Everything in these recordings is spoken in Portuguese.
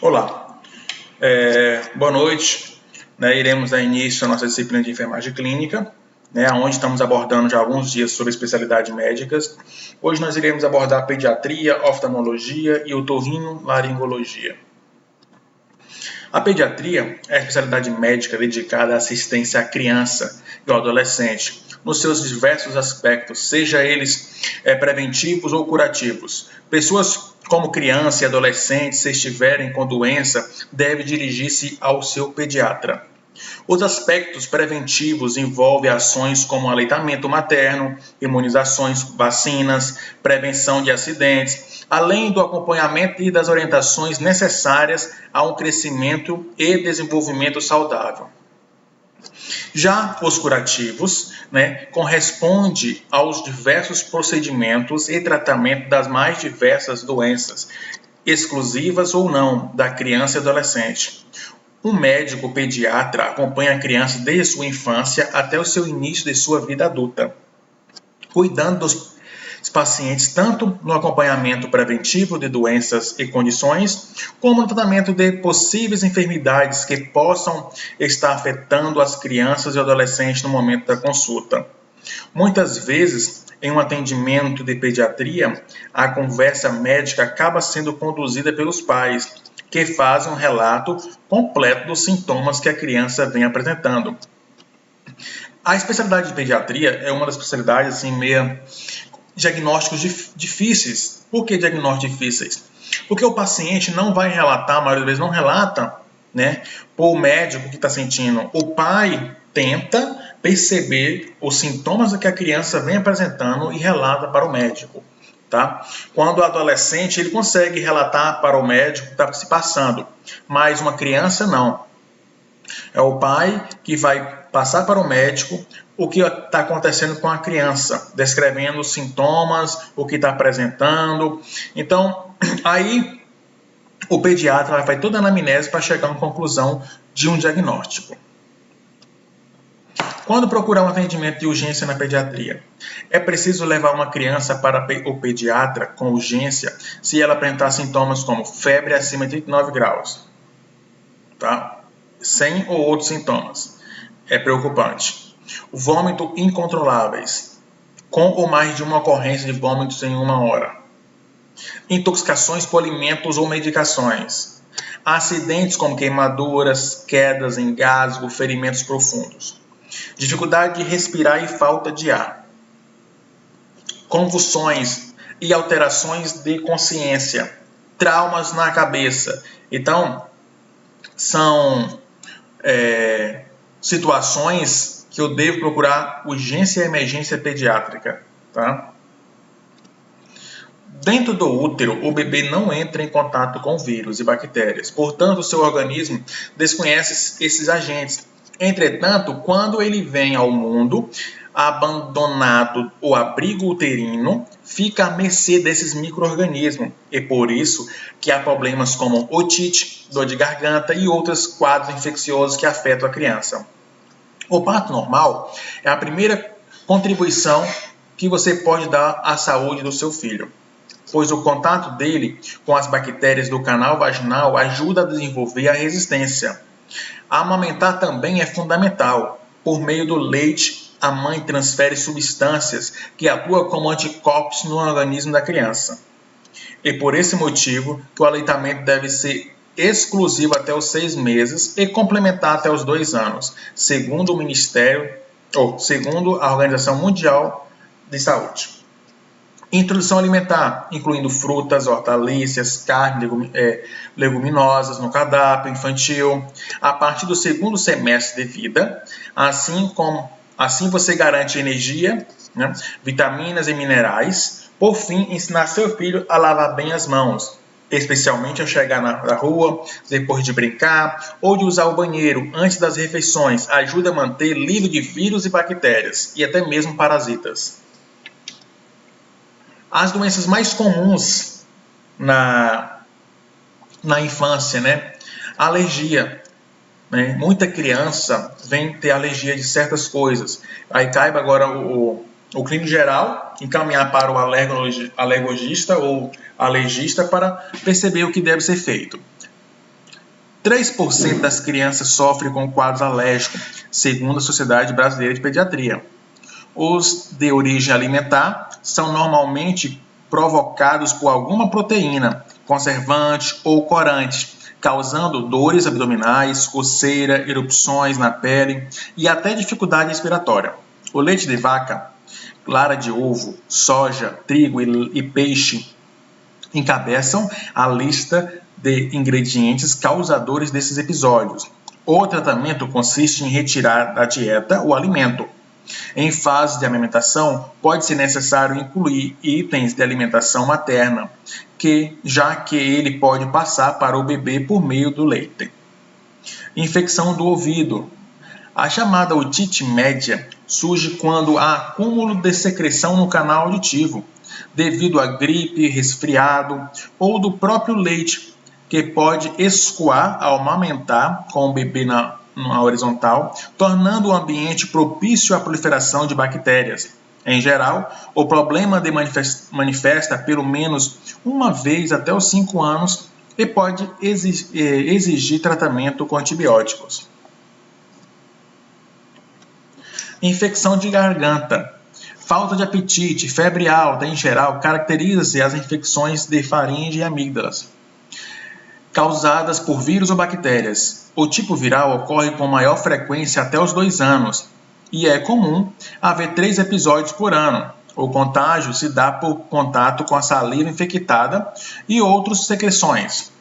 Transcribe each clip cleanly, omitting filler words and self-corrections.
Olá, boa noite. Iremos dar início à nossa disciplina de enfermagem clínica, onde estamos abordando já há alguns dias sobre especialidades médicas. Hoje nós iremos abordar pediatria, oftalmologia e otorrinolaringologia. A pediatria é a especialidade médica dedicada à assistência à criança e ao adolescente, nos seus diversos aspectos, seja eles preventivos ou curativos. Pessoas como criança e adolescente, se estiverem com doença, devem dirigir-se ao seu pediatra. Os aspectos preventivos envolvem ações como aleitamento materno, imunizações, vacinas, prevenção de acidentes, além do acompanhamento e das orientações necessárias a um crescimento e desenvolvimento saudável. Já os curativos, corresponde aos diversos procedimentos e tratamento das mais diversas doenças, exclusivas ou não, da criança e adolescente. Um médico pediatra acompanha a criança desde sua infância até o seu início de sua vida adulta, cuidando dos pacientes tanto no acompanhamento preventivo de doenças e condições, como no tratamento de possíveis enfermidades que possam estar afetando as crianças e adolescentes no momento da consulta. Muitas vezes, em um atendimento de pediatria, a conversa médica acaba sendo conduzida pelos pais, que fazem um relato completo dos sintomas que a criança vem apresentando. A especialidade de pediatria é uma das especialidades meio diagnósticos difíceis. Por que diagnósticos difíceis? Porque o paciente não vai relatar, a maioria das vezes não relata, para o médico que está sentindo. O pai tenta perceber os sintomas que a criança vem apresentando e relata para o médico. Tá? Quando o adolescente, ele consegue relatar para o médico o que está se passando, mas uma criança não. É o pai que vai passar para o médico o que está acontecendo com a criança, descrevendo os sintomas, o que está apresentando. Então, aí o pediatra vai fazer toda a anamnese para chegar a uma conclusão de um diagnóstico. Quando procurar um atendimento de urgência na pediatria, é preciso levar uma criança para o pediatra com urgência se ela apresentar sintomas como febre acima de 39 graus, tá? Sem ou outros sintomas. É preocupante. Vômito incontroláveis, com ou mais de uma ocorrência de vômitos em uma hora. Intoxicações por alimentos ou medicações. Acidentes como queimaduras, quedas, engasgo, ferimentos profundos. Dificuldade de respirar e falta de ar. Convulsões e alterações de consciência. Traumas na cabeça. Então, são situações que eu devo procurar urgência e emergência pediátrica. Tá? Dentro do útero, o bebê não entra em contato com vírus e bactérias. Portanto, o seu organismo desconhece esses agentes. Entretanto, quando ele vem ao mundo, abandonado o abrigo uterino, fica à mercê desses micro-organismos. E por isso que há problemas como otite, dor de garganta e outros quadros infecciosos que afetam a criança. O parto normal é a primeira contribuição que você pode dar à saúde do seu filho, pois o contato dele com as bactérias do canal vaginal ajuda a desenvolver a resistência. Amamentar também é fundamental. Por meio do leite, a mãe transfere substâncias que atuam como anticorpos no organismo da criança. E por esse motivo que o aleitamento deve ser exclusivo até os 6 meses e complementar até os 2 anos, segundo a Organização Mundial de Saúde. Introdução alimentar, incluindo frutas, hortaliças, carnes, leguminosas no cardápio infantil, a partir do 2º semestre de vida. Assim você garante energia, vitaminas e minerais. Por fim, ensinar seu filho a lavar bem as mãos, especialmente ao chegar na rua, depois de brincar ou de usar o banheiro antes das refeições. Ajuda a manter livre de vírus e bactérias e até mesmo parasitas. As doenças mais comuns na infância, alergia. Muita criança vem ter alergia de certas coisas. Aí caiba agora o clínico geral encaminhar para o alergologista ou alergista para perceber o que deve ser feito. 3% das crianças sofrem com quadros alérgicos, segundo a Sociedade Brasileira de Pediatria. Os de origem alimentar são normalmente provocados por alguma proteína, conservante ou corante, causando dores abdominais, coceira, erupções na pele e até dificuldade respiratória. O leite de vaca, clara de ovo, soja, trigo e peixe encabeçam a lista de ingredientes causadores desses episódios. O tratamento consiste em retirar da dieta o alimento. Em fase de amamentação, pode ser necessário incluir itens de alimentação materna, já que ele pode passar para o bebê por meio do leite. Infecção do ouvido. A chamada otite média surge quando há acúmulo de secreção no canal auditivo, devido a gripe, resfriado ou do próprio leite, que pode escoar ao amamentar com o bebê na horizontal, tornando o ambiente propício à proliferação de bactérias. Em geral, o problema manifesta pelo menos uma vez até os 5 anos e pode exigir tratamento com antibióticos. Infecção de garganta. Falta de apetite, febre alta, em geral, caracteriza-se as infecções de faringe e amígdalas, causadas por vírus ou bactérias. O tipo viral ocorre com maior frequência até os 2 anos, e é comum haver 3 episódios por ano. O contágio se dá por contato com a saliva infectada e outras secreções.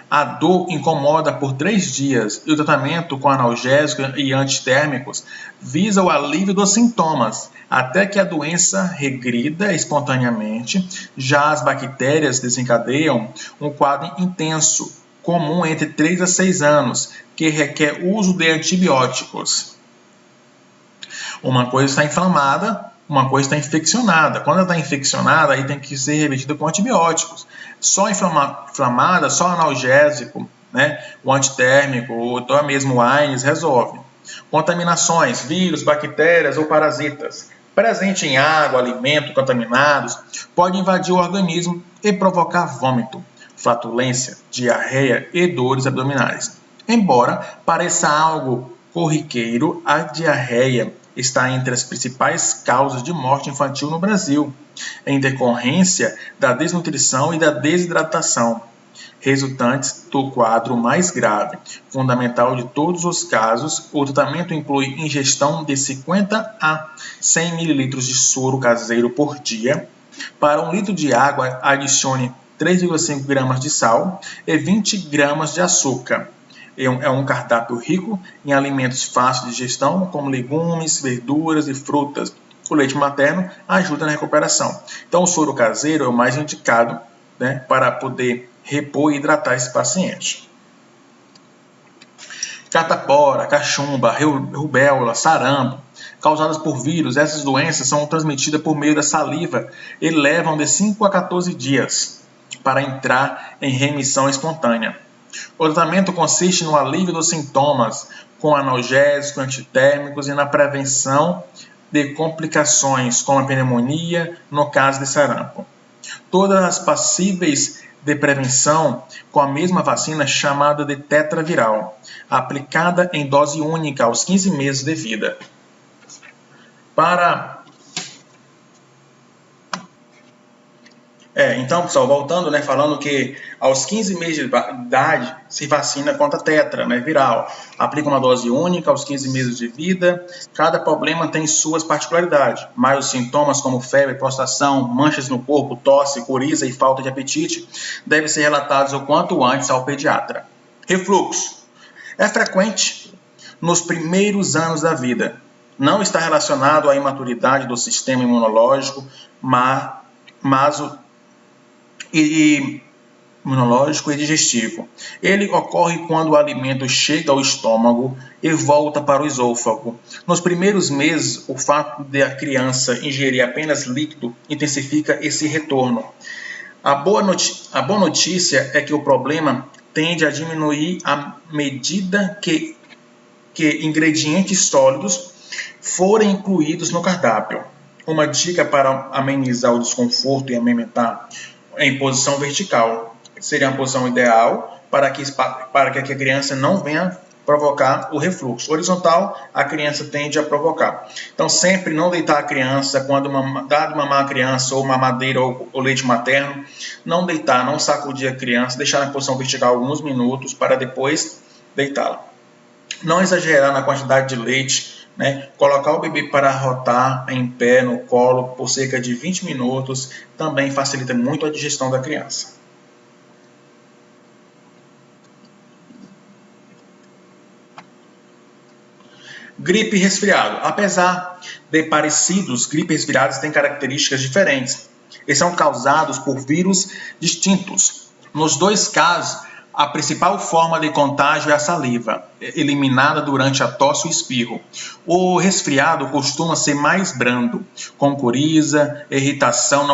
A dor incomoda por 3 dias e o tratamento com analgésicos e antitérmicos visa o alívio dos sintomas, até que a doença regrida espontaneamente. Já as bactérias desencadeiam um quadro intenso, comum entre 3 a 6 anos, que requer uso de antibióticos. Uma coisa está inflamada, uma coisa está infeccionada. Quando ela está infeccionada, aí tem que ser revertida com antibióticos. Só inflamada, só analgésico, o antitérmico, ou até mesmo o AINES resolve. Contaminações, vírus, bactérias ou parasitas, presente em água, alimento contaminados, pode invadir o organismo e provocar vômito, flatulência, diarreia e dores abdominais. Embora pareça algo corriqueiro, a diarreia está entre as principais causas de morte infantil no Brasil, em decorrência da desnutrição e da desidratação, resultantes do quadro mais grave. Fundamental de todos os casos, o tratamento inclui ingestão de 50 a 100 ml de soro caseiro por dia. Para 1 litro de água, adicione 3,5 gramas de sal e 20 gramas de açúcar. É um cardápio rico em alimentos fáceis de digestão, como legumes, verduras e frutas. O leite materno ajuda na recuperação. Então, o soro caseiro é o mais indicado, para poder repor e hidratar esse paciente. Catapora, cachumba, rubéola, sarampo, causadas por vírus. Essas doenças são transmitidas por meio da saliva e levam de 5 a 14 dias para entrar em remissão espontânea. O tratamento consiste no alívio dos sintomas com analgésicos, antitérmicos e na prevenção de complicações como a pneumonia, no caso de sarampo. Todas as passíveis de prevenção com a mesma vacina chamada de tetraviral, aplicada em dose única aos 15 meses de vida. Então, pessoal, voltando, falando que aos 15 meses de idade se vacina contra tetra, viral. Aplica uma dose única aos 15 meses de vida. Cada problema tem suas particularidades, mas os sintomas como febre, prostração, manchas no corpo, tosse, coriza e falta de apetite devem ser relatados o quanto antes ao pediatra. Refluxo. É frequente nos primeiros anos da vida. Não está relacionado à imaturidade do sistema imunológico, imunológico e digestivo. Ele ocorre quando o alimento chega ao estômago e volta para o esôfago. Nos primeiros meses, o fato de a criança ingerir apenas líquido intensifica esse retorno. A boa notícia é que o problema tende a diminuir à medida que ingredientes sólidos forem incluídos no cardápio. Uma dica para amenizar o desconforto e amamentar em posição vertical. seria uma posição ideal para que a criança não venha provocar o refluxo. Horizontal, a criança tende a provocar. Então, sempre não deitar a criança quando dado mamar a criança ou mamadeira ou leite materno, não deitar, não sacudir a criança, deixar na posição vertical alguns minutos para depois deitá-la. Não exagerar na quantidade de leite, né? Colocar o bebê para arrotar em pé no colo por cerca de 20 minutos também facilita muito a digestão da criança. Gripe e resfriado. Apesar de parecidos, gripe e resfriados têm características diferentes e são causados por vírus distintos. Nos dois casos, a principal forma de contágio é a saliva, eliminada durante a tosse ou espirro. O resfriado costuma ser mais brando, com coriza, irritação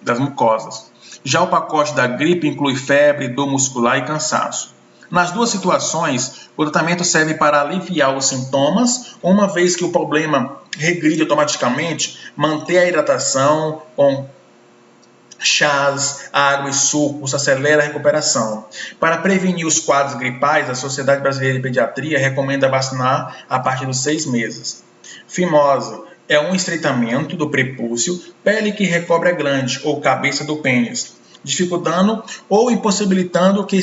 das mucosas. Já o pacote da gripe inclui febre, dor muscular e cansaço. Nas duas situações, o tratamento serve para aliviar os sintomas, uma vez que o problema regride automaticamente, manter a hidratação com chás, água e sucos acelera a recuperação. Para prevenir os quadros gripais, a Sociedade Brasileira de Pediatria recomenda vacinar a partir dos 6 meses. Fimose é um estreitamento do prepúcio, pele que recobre a glande ou cabeça do pênis, dificultando ou impossibilitando que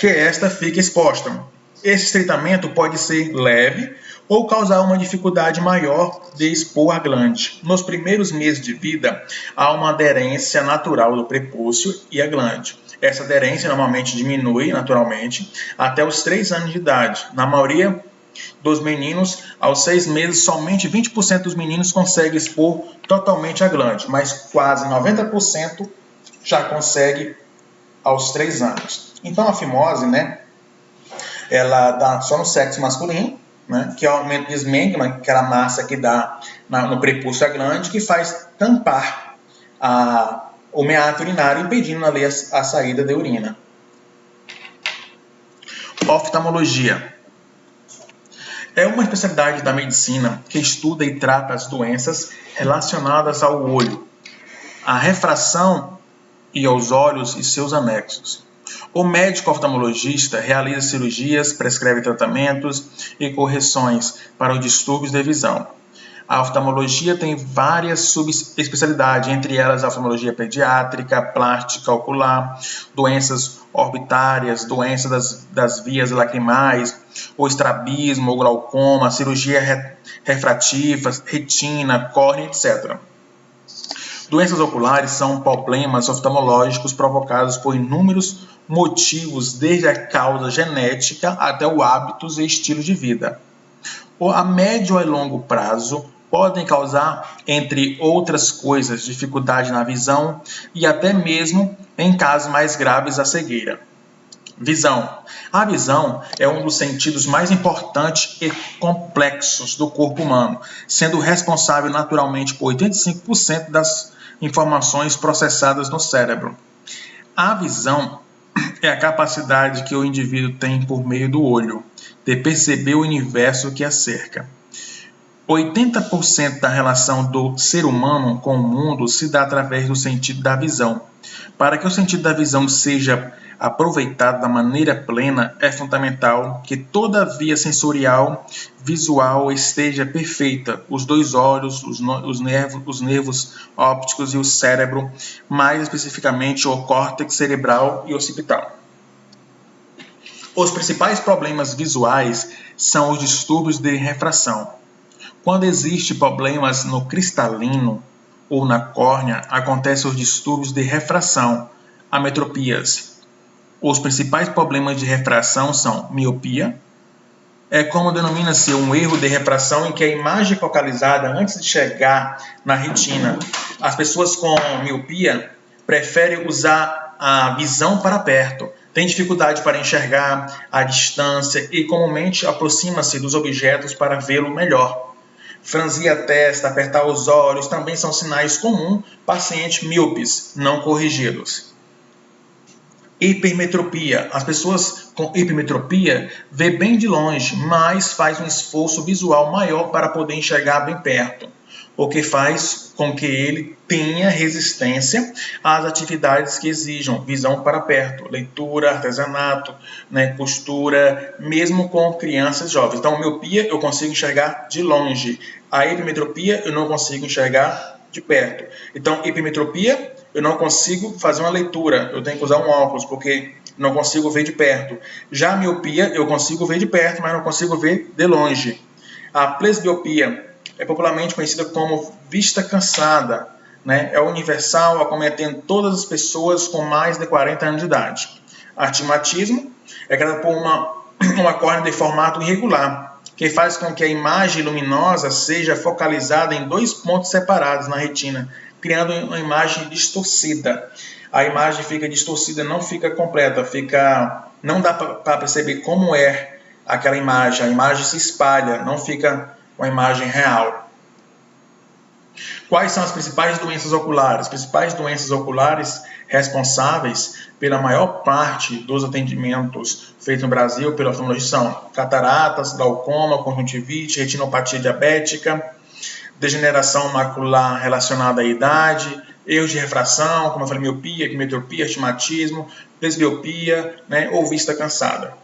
esta fique exposta. Esse estreitamento pode ser leve ou causar uma dificuldade maior de expor a glande. Nos primeiros meses de vida, há uma aderência natural do prepúcio e a glande. Essa aderência normalmente diminui naturalmente até os 3 anos de idade. Na maioria dos meninos, aos 6 meses, somente 20% dos meninos conseguem expor totalmente a glande, mas quase 90% já consegue aos 3 anos. Então a fimose, né, ela dá só no sexo masculino, né, que é o aumento de esmegma, aquela massa que dá no prepúcio da glande, que faz tampar o meato urinário, impedindo ali a saída da urina. Oftalmologia é uma especialidade da medicina que estuda e trata as doenças relacionadas ao olho, à refração e aos olhos e seus anexos. O médico oftalmologista realiza cirurgias, prescreve tratamentos e correções para os distúrbios de visão. A oftalmologia tem várias subespecialidades, entre elas a oftalmologia pediátrica, plástica ocular, doenças orbitárias, doenças das vias lacrimais, o estrabismo, o glaucoma, cirurgia refrativa, retina, córnea, etc. Doenças oculares são problemas oftalmológicos provocados por inúmeros motivos, desde a causa genética até o hábitos e estilo de vida. A médio e longo prazo podem causar, entre outras coisas, dificuldade na visão e até mesmo, em casos mais graves, a cegueira. Visão. A visão é um dos sentidos mais importantes e complexos do corpo humano, sendo responsável naturalmente por 85% das informações processadas no cérebro. A visão é a capacidade que o indivíduo tem por meio do olho, de perceber o universo que a cerca. 80% da relação do ser humano com o mundo se dá através do sentido da visão. Para que o sentido da visão seja aproveitado da maneira plena, é fundamental que toda a via sensorial visual esteja perfeita, os 2 olhos, os nervos ópticos e o cérebro, mais especificamente o córtex cerebral e occipital. Os principais problemas visuais são os distúrbios de refração. Quando existem problemas no cristalino ou na córnea, acontecem os distúrbios de refração, ametropias. Os principais problemas de refração são miopia, como denomina-se um erro de refração em que a imagem é focalizada antes de chegar na retina. As pessoas com miopia preferem usar a visão para perto, têm dificuldade para enxergar a distância e comumente aproxima-se dos objetos para vê-lo melhor. Franzir a testa, apertar os olhos também são sinais comuns pacientes míopes não corrigidos. Hipermetropia. As pessoas com hipermetropia vê bem de longe, mas faz um esforço visual maior para poder enxergar bem perto. o que faz com que ele tenha resistência às atividades que exijam visão para perto, leitura, artesanato, né, costura, mesmo com crianças jovens. Então, miopia eu consigo enxergar de longe, a hipermetropia eu não consigo enxergar de perto. Então, hipermetropia eu não consigo fazer uma leitura, eu tenho que usar um óculos, porque não consigo ver de perto. Já a miopia eu consigo ver de perto, mas não consigo ver de longe. A presbiopia é popularmente conhecida como vista cansada, né? É universal, acometendo todas as pessoas com mais de 40 anos de idade. Astigmatismo é causado por uma córnea de formato irregular, que faz com que a imagem luminosa seja focalizada em dois pontos separados na retina, criando uma imagem distorcida. A imagem fica distorcida, não fica completa, não dá para perceber como é aquela imagem, a imagem se espalha, não fica uma imagem real. Quais são as principais doenças oculares? As principais doenças oculares responsáveis pela maior parte dos atendimentos feitos no Brasil pela oftalmologia são cataratas, glaucoma, conjuntivite, retinopatia diabética, degeneração macular relacionada à idade, erros de refração, como eu falei, miopia, hipermetropia, astigmatismo, presbiopia, né, ou vista cansada.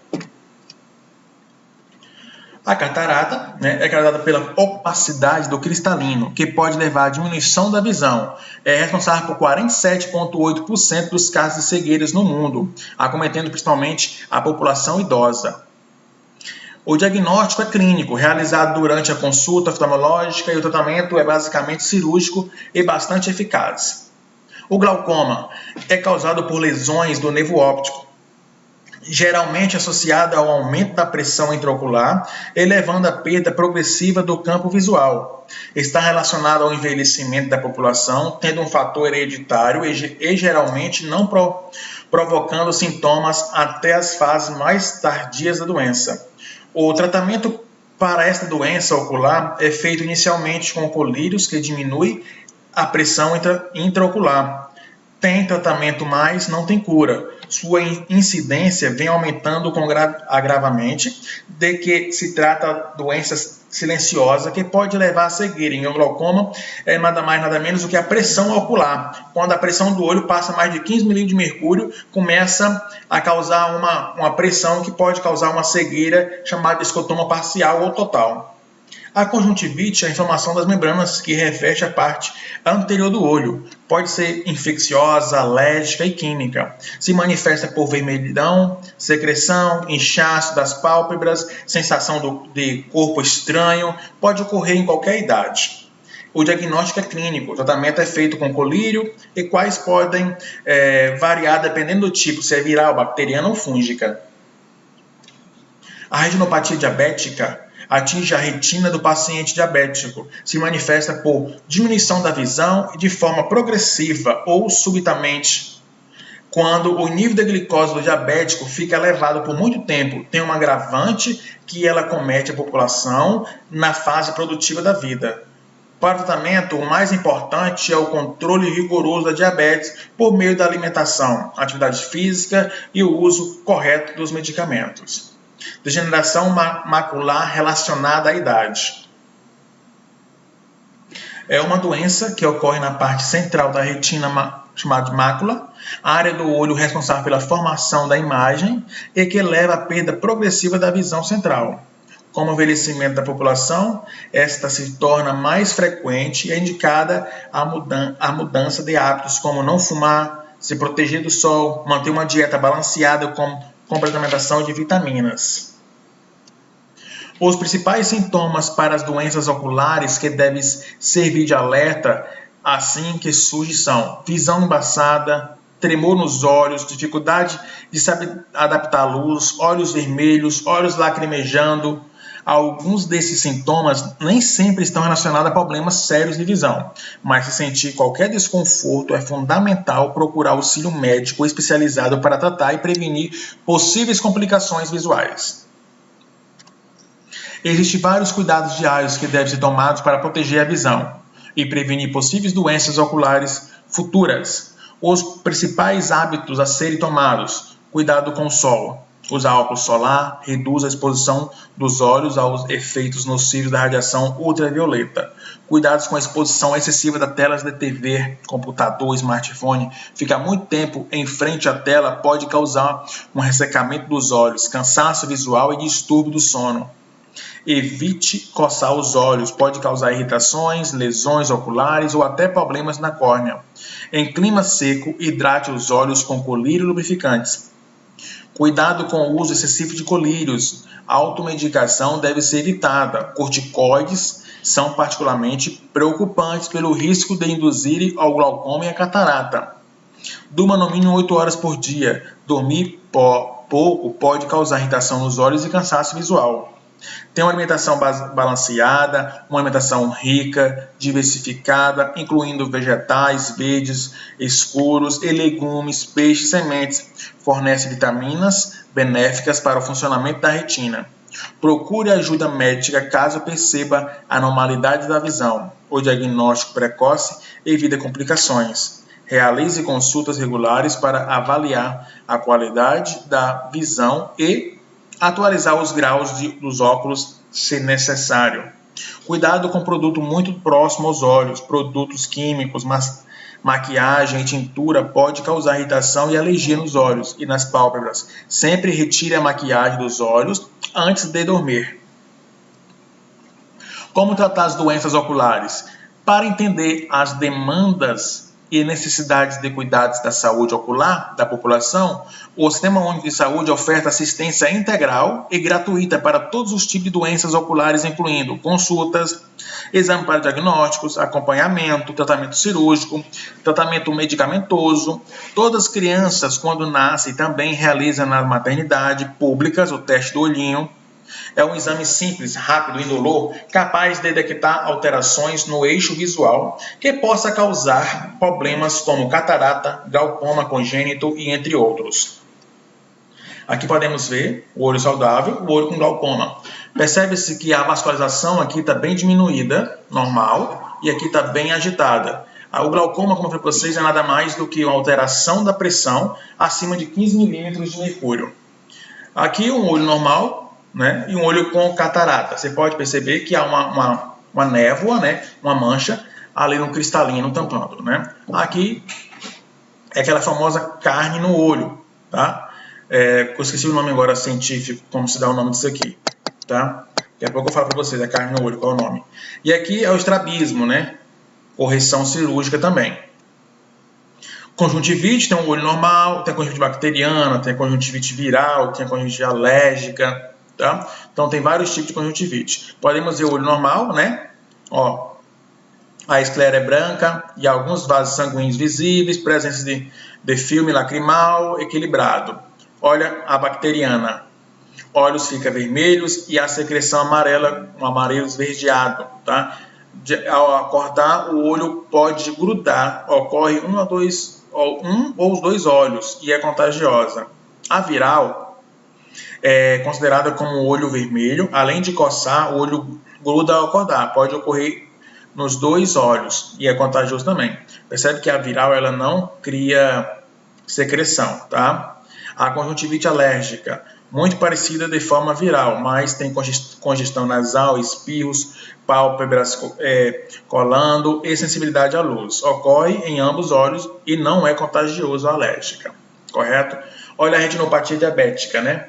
A catarata, né, é causada pela opacidade do cristalino, que pode levar à diminuição da visão. É responsável por 47,8% dos casos de cegueiras no mundo, acometendo principalmente a população idosa. O diagnóstico é clínico, realizado durante a consulta oftalmológica, e o tratamento é basicamente cirúrgico e bastante eficaz. O glaucoma é causado por lesões do nervo óptico, geralmente associada ao aumento da pressão intraocular, elevando a perda progressiva do campo visual. Está relacionado ao envelhecimento da população, tendo um fator hereditário e geralmente não provocando sintomas até as fases mais tardias da doença. O tratamento para esta doença ocular é feito inicialmente com colírios, que diminui a pressão intraocular. Tem tratamento, mas não tem cura. Sua incidência vem aumentando com agravamente, de que se trata de doença silenciosa que pode levar a cegueira. Em um glaucoma é nada mais nada menos do que a pressão ocular. Quando a pressão do olho passa mais de 15 milímetros de mercúrio, começa a causar uma pressão que pode causar uma cegueira chamada escotoma parcial ou total. A conjuntivite é a inflamação das membranas que reveste a parte anterior do olho. Pode ser infecciosa, alérgica e química. Se manifesta por vermelhidão, secreção, inchaço das pálpebras, sensação de corpo estranho. Pode ocorrer em qualquer idade. O diagnóstico é clínico. O tratamento é feito com colírio e quais podem variar dependendo do tipo, se é viral, bacteriana ou fúngica. A retinopatia diabética atinge a retina do paciente diabético. Se manifesta por diminuição da visão e de forma progressiva ou subitamente. Quando o nível de glicose do diabético fica elevado por muito tempo, tem um agravante que ela comete a população na fase produtiva da vida. Para o tratamento, o mais importante é o controle rigoroso da diabetes por meio da alimentação, atividade física e o uso correto dos medicamentos. Degeneração macular relacionada à idade. É uma doença que ocorre na parte central da retina, chamada mácula, a área do olho responsável pela formação da imagem e que leva à perda progressiva da visão central. Com o envelhecimento da população, esta se torna mais frequente e é indicada a mudança de hábitos, como não fumar, se proteger do sol, manter uma dieta balanceada com complementação de vitaminas. Os principais sintomas para as doenças oculares que devem servir de alerta assim que surge são visão embaçada, tremor nos olhos, dificuldade de se adaptar à luz, olhos vermelhos, olhos lacrimejando. Alguns desses sintomas nem sempre estão relacionados a problemas sérios de visão, mas se sentir qualquer desconforto, é fundamental procurar auxílio médico especializado para tratar e prevenir possíveis complicações visuais. Existem vários cuidados diários que devem ser tomados para proteger a visão e prevenir possíveis doenças oculares futuras. Os principais hábitos a serem tomados: cuidado com o sol. Usar óculos solar reduz a exposição dos olhos aos efeitos nocivos da radiação ultravioleta. Cuidados com a exposição excessiva das telas de TV, computador, smartphone. Ficar muito tempo em frente à tela pode causar um ressecamento dos olhos, cansaço visual e distúrbio do sono. Evite coçar os olhos, pode causar irritações, lesões oculares ou até problemas na córnea. Em clima seco, hidrate os olhos com colírio e lubrificantes. Cuidado com o uso excessivo de colírios. A automedicação deve ser evitada. Corticoides são particularmente preocupantes pelo risco de induzir ao glaucoma e à catarata. Durma no mínimo 8 horas por dia. Dormir pouco pode causar irritação nos olhos e cansaço visual. Tem uma alimentação balanceada, uma alimentação rica, diversificada, incluindo vegetais verdes, escuros e legumes, peixes, sementes. Fornece vitaminas benéficas para o funcionamento da retina. Procure ajuda médica caso perceba anormalidades da visão. O diagnóstico precoce evita complicações. Realize consultas regulares para avaliar a qualidade da visão e atualizar os graus dos óculos se necessário. Cuidado com produto muito próximo aos olhos, produtos químicos, maquiagem e tintura pode causar irritação e alergia nos olhos e nas pálpebras. Sempre retire a maquiagem dos olhos antes de dormir. Como tratar as doenças oculares? Para entender as demandas e necessidades de cuidados da saúde ocular da população, o Sistema Único de Saúde oferta assistência integral e gratuita para todos os tipos de doenças oculares, incluindo consultas, exame para diagnósticos, acompanhamento, tratamento cirúrgico, tratamento medicamentoso. Todas as crianças, quando nascem, também realizam na maternidade públicas o teste do olhinho. É um exame simples, rápido e indolor, capaz de detectar alterações no eixo visual que possa causar problemas como catarata, glaucoma congênito e entre outros. Aqui podemos ver o olho saudável, o olho com glaucoma. Percebe-se que a vascularização aqui está bem diminuída, normal, e aqui está bem agitada. O glaucoma, como eu falei para vocês, é nada mais do que uma alteração da pressão acima de 15 milímetros de mercúrio. Aqui um olho normal, né, e um olho com catarata. Você pode perceber que há uma névoa, né, uma mancha ali no cristalino tampando. Né? Aqui é aquela famosa carne no olho. Tá? Eu esqueci o nome agora científico, como se dá o nome disso aqui. Tá? Daqui a pouco eu falo para vocês, a carne no olho, qual é o nome. E aqui é o estrabismo, né? Correção cirúrgica também. Conjuntivite, tem um olho normal, tem a conjuntivite bacteriana, tem a conjuntivite viral, tem a conjuntivite alérgica. Tá? Então, tem vários tipos de conjuntivite. Podemos ver o olho normal, né? Ó, a esclera é branca e alguns vasos sanguíneos visíveis, presença de filme lacrimal equilibrado. Olha a bacteriana. Olhos ficam vermelhos e a secreção amarela, um amarelo esverdeado. Tá? Ao acordar, o olho pode grudar. Ocorre um ou os dois olhos e é contagiosa. A viral é considerada como olho vermelho. Além de coçar, o olho gruda ao acordar. Pode ocorrer nos dois olhos e é contagioso também. Percebe que a viral ela não cria secreção, tá? A conjuntivite alérgica, muito parecida de forma viral, mas tem congestão nasal, espirros, pálpebras colando e sensibilidade à luz. Ocorre em ambos os olhos e não é contagioso a alérgica, correto? Olha a retinopatia diabética, né?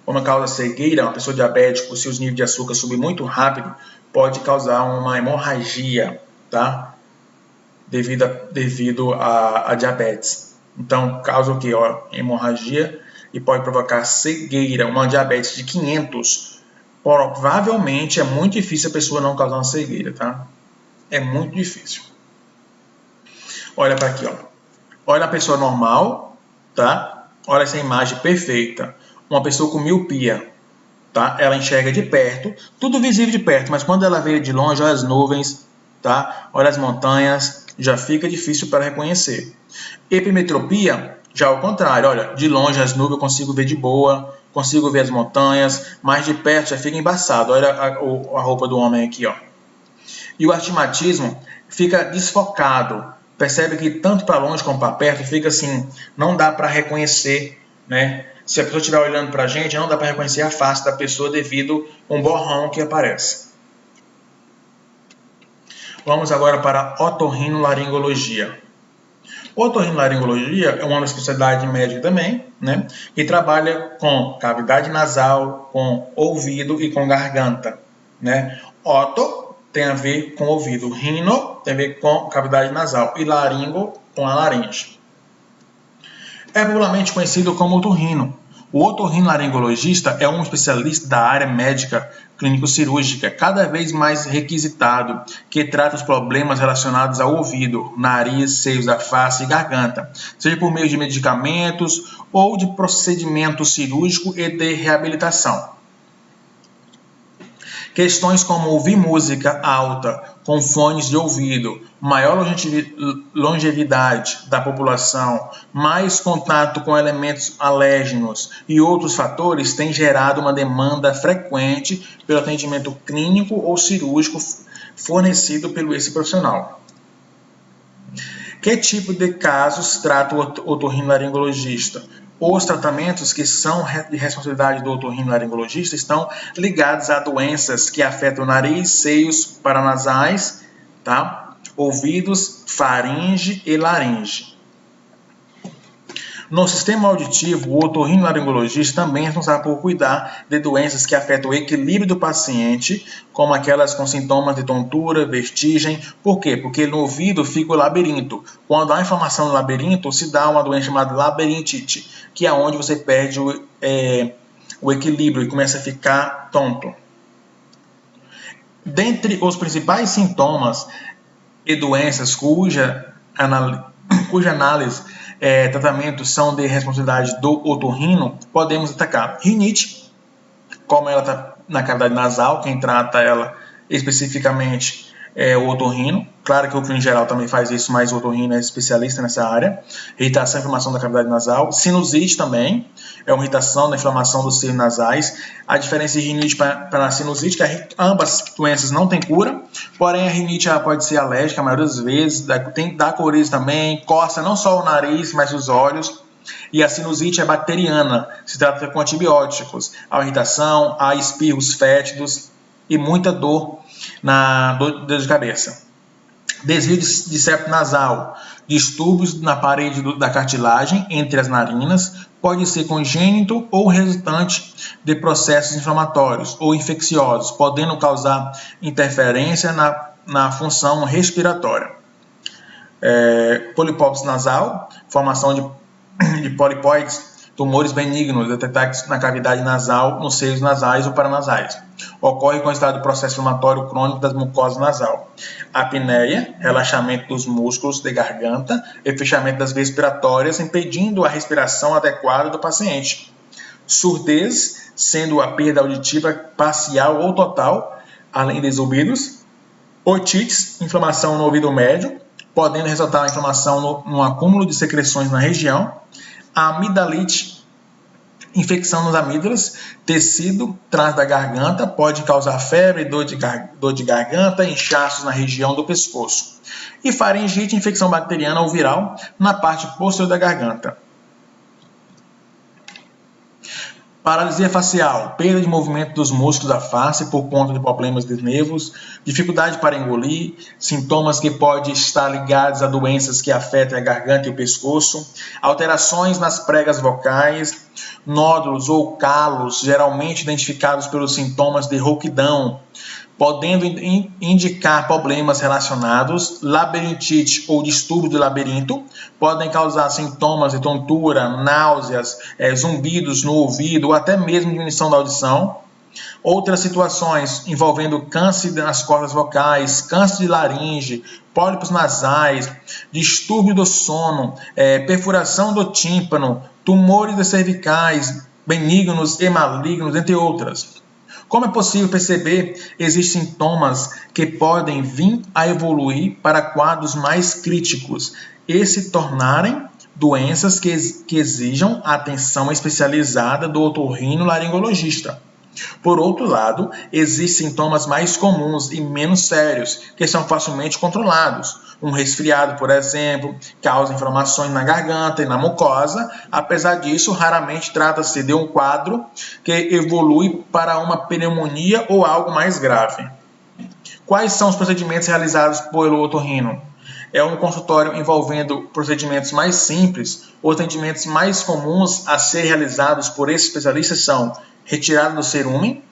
Como causa cegueira, uma pessoa diabética, se os níveis de açúcar subir muito rápido, pode causar uma hemorragia, tá? Devido a diabetes. Então, causa o quê? Hemorragia e pode provocar cegueira. Uma diabetes de 500, provavelmente é muito difícil a pessoa não causar uma cegueira, tá? É muito difícil. Olha para aqui, ó. Olha a pessoa normal, tá? Olha essa imagem perfeita. Uma pessoa com miopia, tá? Ela enxerga de perto, tudo visível de perto, mas quando ela vê de longe, olha as nuvens, tá? Olha as montanhas, já fica difícil para reconhecer. Epimetropia, já ao contrário, olha, de longe as nuvens eu consigo ver de boa, consigo ver as montanhas, mas de perto já fica embaçado. Olha a roupa do homem aqui, ó. E o astigmatismo fica desfocado. Percebe que tanto para longe como para perto fica assim, não dá para reconhecer, né? Se a pessoa estiver olhando para a gente, não dá para reconhecer a face da pessoa devido a um borrão que aparece. Vamos agora para a otorrinolaringologia. Otorrinolaringologia é uma especialidade médica também, né, que trabalha com cavidade nasal, com ouvido e com garganta, né. Oto tem a ver com ouvido, rino tem a ver com cavidade nasal e laringo com a laringe. É popularmente conhecido como otorrino. O otorrinolaringologista é um especialista da área médica clínico-cirúrgica, cada vez mais requisitado, que trata os problemas relacionados ao ouvido, nariz, seios da face e garganta, seja por meio de medicamentos ou de procedimento cirúrgico e de reabilitação. Questões como ouvir música alta com fones de ouvido, maior longevidade da população, mais contato com elementos alérgenos e outros fatores têm gerado uma demanda frequente pelo atendimento clínico ou cirúrgico fornecido pelo esse profissional. Que tipo de casos trata o otorrinolaringologista? Os tratamentos que são de responsabilidade do otorrinolaringologista estão ligados a doenças que afetam o nariz, seios paranasais, tá? Ouvidos, faringe e laringe. No sistema auditivo, o otorrinolaringologista também é responsável por cuidar de doenças que afetam o equilíbrio do paciente, como aquelas com sintomas de tontura, vertigem. Por quê? Porque no ouvido fica o labirinto. Quando há inflamação no labirinto, se dá uma doença chamada labirintite, que é onde você perde o equilíbrio e começa a ficar tonto. Dentre os principais sintomas e doenças cuja análise tratamentos são de responsabilidade do otorrino, podemos destacar rinite, como ela está na cavidade nasal, quem trata ela especificamente é o otorrino. Claro que o clínico geral também faz isso, mas o otorrino é especialista nessa área. Irritação e inflamação da cavidade nasal. Sinusite também, é uma irritação da inflamação dos seios nasais. A diferença de rinite para a sinusite é que ambas doenças não têm cura, porém a rinite ela pode ser alérgica a maioria das vezes, dá coriza também, coça não só o nariz, mas os olhos. E a sinusite é bacteriana, se trata com antibióticos. Há irritação, há espirros fétidos e muita dor de cabeça. Desvio de septo nasal, distúrbios na parede da cartilagem entre as narinas, pode ser congênito ou resultante de processos inflamatórios ou infecciosos, podendo causar interferência na função respiratória. Polipópsis nasal, formação de polipóides, tumores benignos detectados na cavidade nasal, nos seios nasais ou paranasais. Ocorre com o resultado do processo inflamatório crônico das mucosas nasal. Apneia, relaxamento dos músculos de garganta e fechamento das vias respiratórias, impedindo a respiração adequada do paciente. Surdez, sendo a perda auditiva parcial ou total, além de zumbidos. Otites, inflamação no ouvido médio, podendo resultar em inflamação no acúmulo de secreções na região. A amidalite, infecção nas amígdalas, tecido atrás da garganta, pode causar febre, dor de garganta, inchaços na região do pescoço. E faringite, infecção bacteriana ou viral na parte posterior da garganta. Paralisia facial, perda de movimento dos músculos da face por conta de problemas de nervos, dificuldade para engolir, sintomas que podem estar ligados a doenças que afetam a garganta e o pescoço, alterações nas pregas vocais, nódulos ou calos, geralmente identificados pelos sintomas de rouquidão, podendo indicar problemas relacionados, labirintite ou distúrbio do labirinto, podem causar sintomas de tontura, náuseas, zumbidos no ouvido ou até mesmo diminuição da audição. Outras situações envolvendo câncer nas cordas vocais, câncer de laringe, pólipos nasais, distúrbio do sono, perfuração do tímpano, tumores cervicais, benignos e malignos, entre outras. Como é possível perceber, existem sintomas que podem vir a evoluir para quadros mais críticos e se tornarem doenças que exijam a atenção especializada do otorrinolaringologista. Por outro lado, existem sintomas mais comuns e menos sérios, que são facilmente controlados. Um resfriado, por exemplo, causa inflamações na garganta e na mucosa. Apesar disso, raramente trata-se de um quadro que evolui para uma pneumonia ou algo mais grave. Quais são os procedimentos realizados pelo otorrino? É um consultório envolvendo procedimentos mais simples. Os atendimentos mais comuns a serem realizados por esse especialista são retirada do cerume,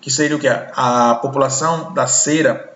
que seria o que? A população da cera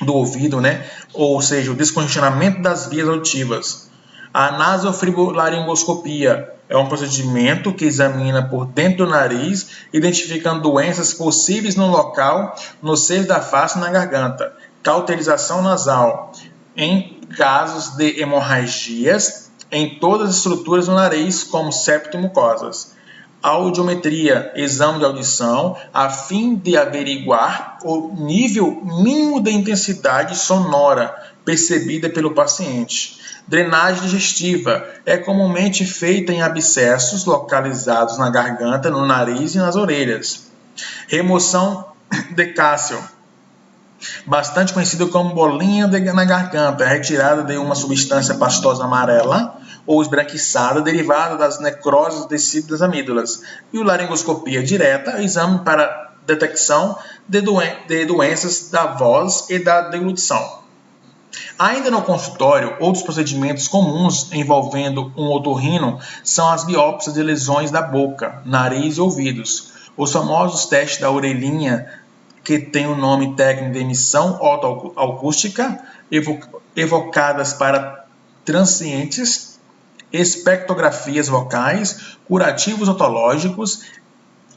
do ouvido, né? Ou seja, o descongestionamento das vias auditivas. A nasofaringoscopia é um procedimento que examina por dentro do nariz, identificando doenças possíveis no local, no seio da face e na garganta. Cauterização nasal, em casos de hemorragias em todas as estruturas do nariz, como septo e mucosas. Audiometria, exame de audição, a fim de averiguar o nível mínimo de intensidade sonora percebida pelo paciente. Drenagem digestiva é comumente feita em abscessos localizados na garganta, no nariz e nas orelhas. Remoção de cássio, bastante conhecido como bolinha na garganta, é retirada de uma substância pastosa amarela ou esbranquiçada derivada das necroses do tecido das amígdalas. E o laringoscopia direta, exame para detecção de doenças da voz e da deglutição. Ainda no consultório, outros procedimentos comuns envolvendo um otorrino são as biópsias de lesões da boca, nariz e ouvidos. Os famosos testes da orelhinha, que tem o nome técnico de emissão otoacústica, evocadas para transientes, espectrografias vocais, curativos otológicos,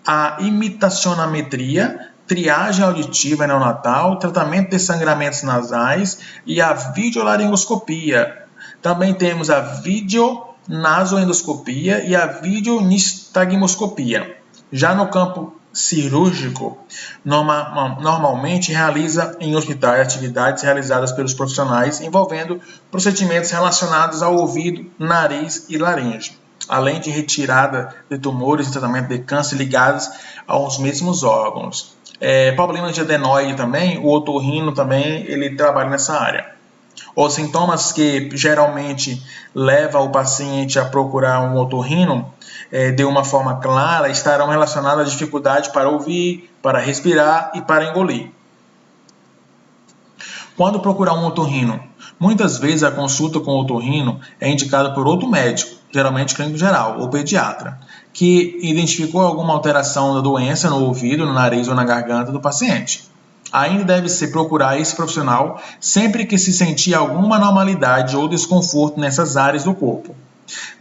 a imitacionometria, triagem auditiva neonatal, tratamento de sangramentos nasais e a videolaringoscopia. Também temos a videonasoendoscopia e a videonistagmoscopia. Já no campo cirúrgico, normalmente realiza em hospitais atividades realizadas pelos profissionais envolvendo procedimentos relacionados ao ouvido, nariz e laringe, além de retirada de tumores e tratamento de câncer ligados aos mesmos órgãos. Problemas de adenoide também, o otorrino também, ele trabalha nessa área. Os sintomas que geralmente levam o paciente a procurar um otorrino de uma forma clara estarão relacionados à dificuldade para ouvir, para respirar e para engolir. Quando procurar um otorrino? Muitas vezes a consulta com o otorrino é indicada por outro médico, geralmente clínico geral ou pediatra, que identificou alguma alteração da doença no ouvido, no nariz ou na garganta do paciente. Ainda deve-se procurar esse profissional sempre que se sentir alguma anormalidade ou desconforto nessas áreas do corpo.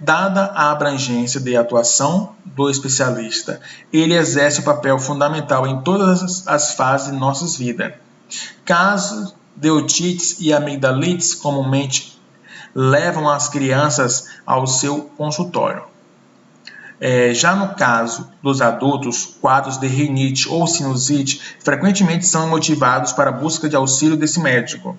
Dada a abrangência de atuação do especialista, ele exerce um papel fundamental em todas as fases de nossas vidas. Casos de otites e amigdalites comumente levam as crianças ao seu consultório. Já no caso dos adultos, quadros de rinite ou sinusite frequentemente são motivados para a busca de auxílio desse médico,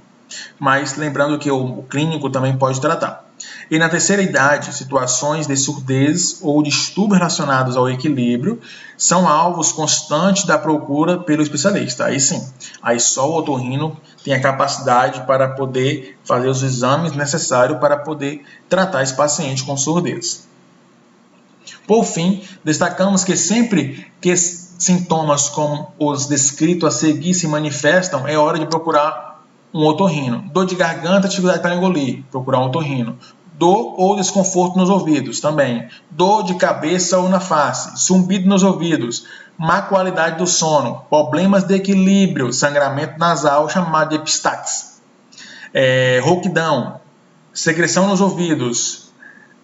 mas lembrando que o clínico também pode tratar. E na terceira idade, situações de surdez ou distúrbios relacionados ao equilíbrio são alvos constantes da procura pelo especialista. Aí sim, aí só o otorrino tem a capacidade para poder fazer os exames necessários para poder tratar esse paciente com surdez. Por fim, destacamos que sempre que sintomas como os descritos a seguir se manifestam, é hora de procurar um otorrino. Dor de garganta, dificuldade para engolir, procurar um otorrino. Dor ou desconforto nos ouvidos, também. Dor de cabeça ou na face, zumbido nos ouvidos, má qualidade do sono, problemas de equilíbrio, sangramento nasal, chamado de epistaxe, rouquidão, secreção nos ouvidos,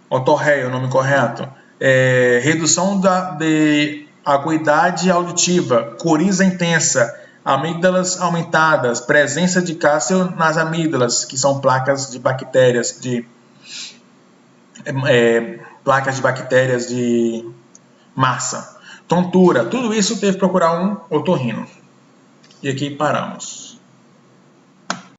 otorreia é o nome correto, redução de acuidade auditiva, coriza intensa, amígdalas aumentadas, presença de cássio nas amígdalas, que são placas de bactérias de massa, tontura, tudo isso teve que procurar um otorrino. E aqui paramos.